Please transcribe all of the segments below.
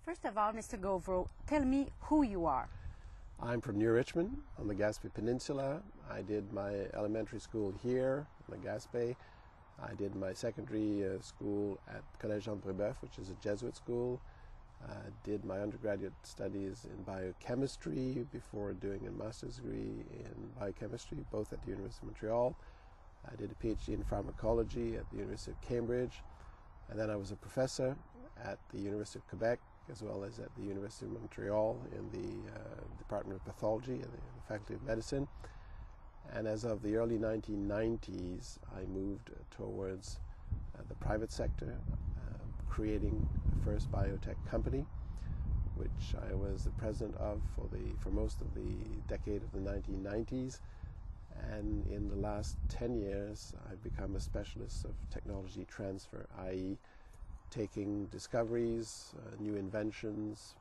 First of all, Mr. Gauvreau, tell me who you are. I'm from New Richmond on the Gaspe Peninsula. I did my elementary school here in the Gaspe. I did my secondary school at Collège Jean Brébeuf, which is a Jesuit school. Did my undergraduate studies in biochemistry before doing a master's degree in biochemistry, both at the University of Montreal. I did a PhD in pharmacology at the University of Cambridge. And then I was a professor at the University of Quebec, as well as at the University of Montreal in the Department of Pathology and the Faculty of Medicine. And as of the early 1990s, I moved towards the private sector, creating the first biotech company, which I was the president of for most of the decade of the 1990s. And in the last 10 years, I've become a specialist of technology transfer, i.e. taking discoveries, new inventions,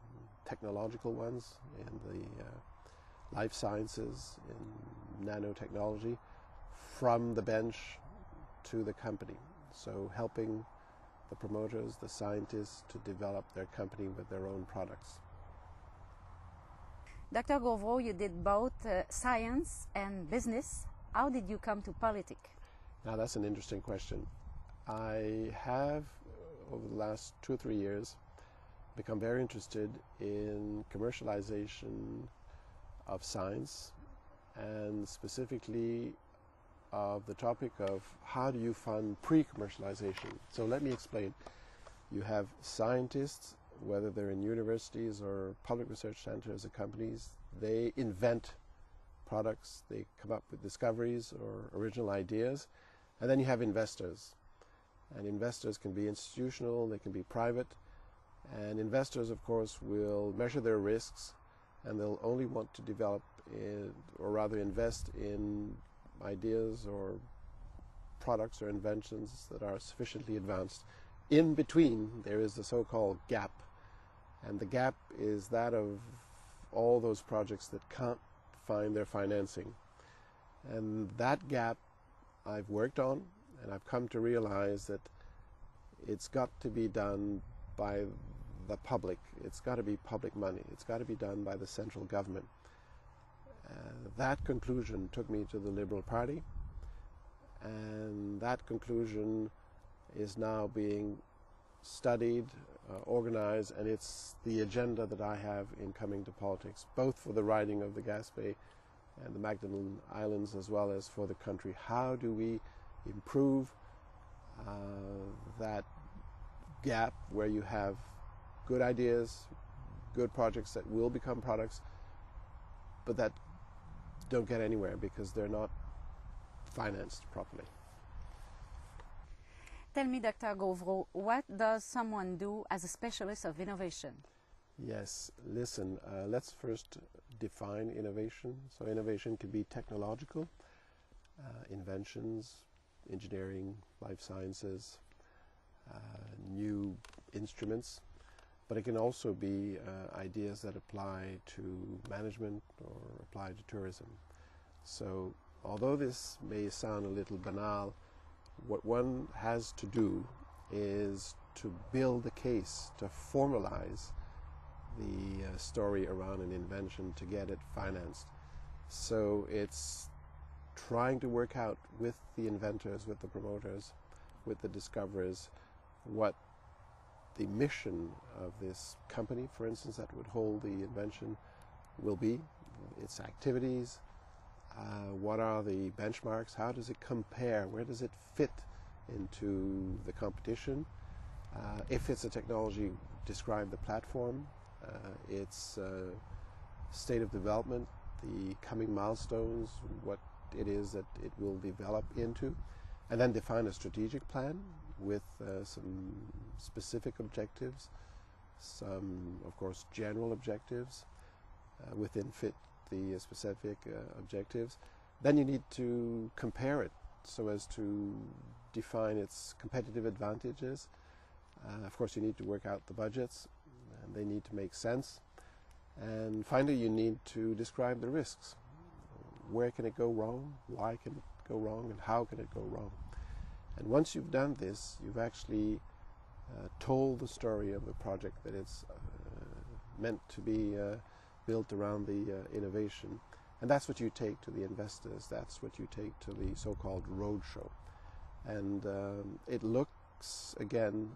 technological ones in the life sciences, in nanotechnology, from the bench to the company. So helping the promoters, the scientists, to develop their company with their own products. Dr. Gauvreau, you did both science and business. How did you come to politics? Now that's an interesting question. I have, over the last 2 or 3 years, become very interested in commercialization of science, and specifically of the topic of how do you fund pre-commercialization. So let me explain. You have scientists, whether they're in universities or public research centers or companies, they invent products, they come up with discoveries or original ideas, and then you have investors. And investors can be institutional, they can be private, and investors, of course, will measure their risks, and they'll only want to develop or rather invest in ideas or products or inventions that are sufficiently advanced. In between, there is the so-called gap, and the gap is that of all those projects that can't find their financing. And that gap I've worked on, and I've come to realize that it's got to be done by the public. It's got to be public money. It's got to be done by the central government. That conclusion took me to the Liberal Party, and that conclusion is now being studied, organized, and it's the agenda that I have in coming to politics, both for the riding of the Gaspe and the Magdalen Islands, as well as for the country. How do we improve that gap where you have good ideas, good projects that will become products, but that don't get anywhere because they're not financed properly. Tell me, Dr. Gauvreau, what does someone do as a specialist of innovation? Yes, listen, let's first define innovation. So innovation can be technological, inventions, engineering, life sciences, new instruments, but it can also be ideas that apply to management or apply to tourism. So although this may sound a little banal, what one has to do is to build a case, to formalize the story around an invention to get it financed. So it's trying to work out with the inventors, with the promoters, with the discoverers, what the mission of this company, for instance, that would hold the invention will be, its activities, what are the benchmarks, how does it compare, where does it fit into the competition, if it's a technology, describe the platform, its state of development, the coming milestones, what it is that it will develop into, and then define a strategic plan with some specific objectives, some, of course, general objectives within fit the specific objectives. Then you need to compare it so as to define its competitive advantages. Of course, you need to work out the budgets, and they need to make sense. And finally, you need to describe the risks. Where can it go wrong? Why can it go wrong? And how can it go wrong? And once you've done this, you've actually told the story of the project, that it's meant to be built around the innovation. And that's what you take to the investors. That's what you take to the so-called roadshow. And it looks, again,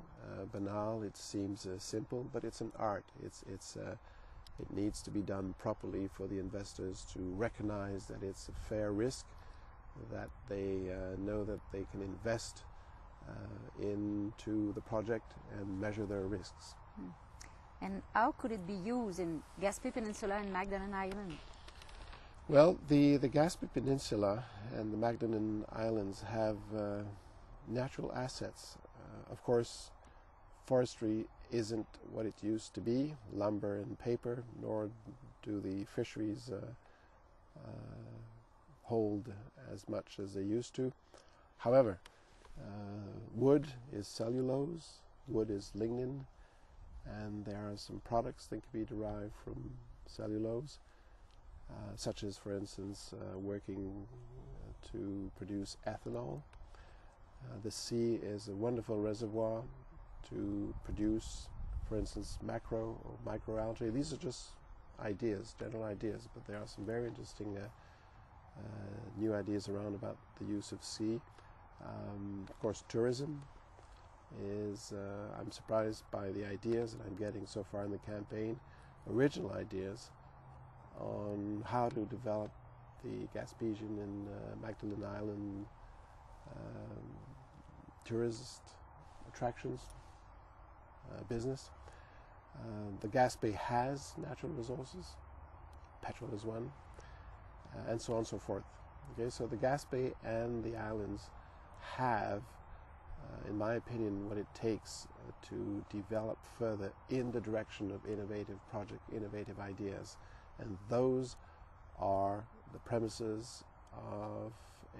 banal. It seems simple, but it's an art. It needs to be done properly for the investors to recognize that it's a fair risk, that they know that they can invest into the project and measure their risks. And how could it be used in Gaspé Peninsula and Magdalen Island? Well, the Gaspé Peninsula and the Magdalen Islands have natural assets. Of course, forestry isn't what it used to be, lumber and paper, nor do the fisheries hold as much as they used to. However, wood is cellulose, wood is lignin, and there are some products that can be derived from cellulose, such as, for instance, working to produce ethanol. The sea is a wonderful reservoir to produce, for instance, macro or microalgae. These are just ideas, general ideas, but there are some very interesting new ideas around about the use of sea. Of course, tourism is, I'm surprised by the ideas that I'm getting so far in the campaign, original ideas on how to develop the Gaspesian and Magdalen Island tourist attractions business. The Gaspé has natural resources, petrol is one, and so on and so forth. Okay, so the Gaspé and the islands have, in my opinion, what it takes to develop further in the direction of innovative project, innovative ideas. And those are the premises of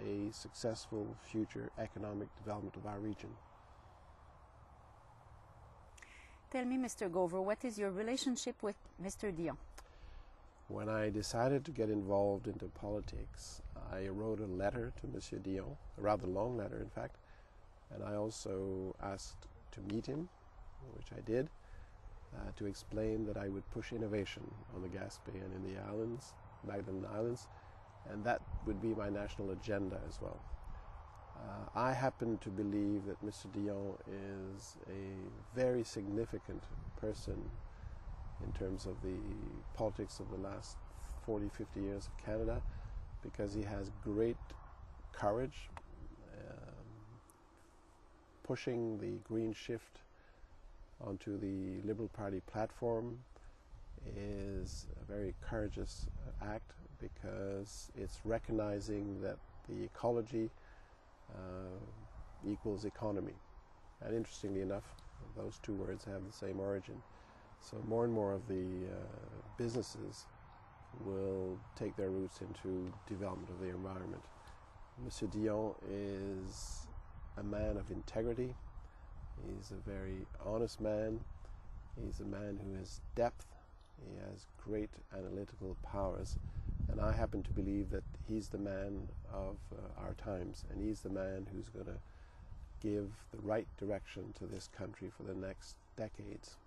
a successful future economic development of our region. Tell me, Mr. Gauvreau, what is your relationship with Mr. Dion? When I decided to get involved into politics, I wrote a letter to Monsieur Dion, a rather long letter, in fact, and I also asked to meet him, which I did, to explain that I would push innovation on the Gaspé and in the islands, Magdalen Islands, and that would be my national agenda as well. I happen to believe that Mr. Dion is a very significant person in terms of the politics of the last 40, 50 years of Canada, because he has great courage, pushing the green shift onto the Liberal Party platform is a very courageous act, because it's recognizing that the ecology equals economy. And interestingly enough, those two words have the same origin. So more and more of the businesses will take their roots into development of the environment. Monsieur Dion is a man of integrity. He's a very honest man. He's a man who has depth. He has great analytical powers. And I happen to believe that he's the man of our times, and he's the man who's going to give the right direction to this country for the next decades.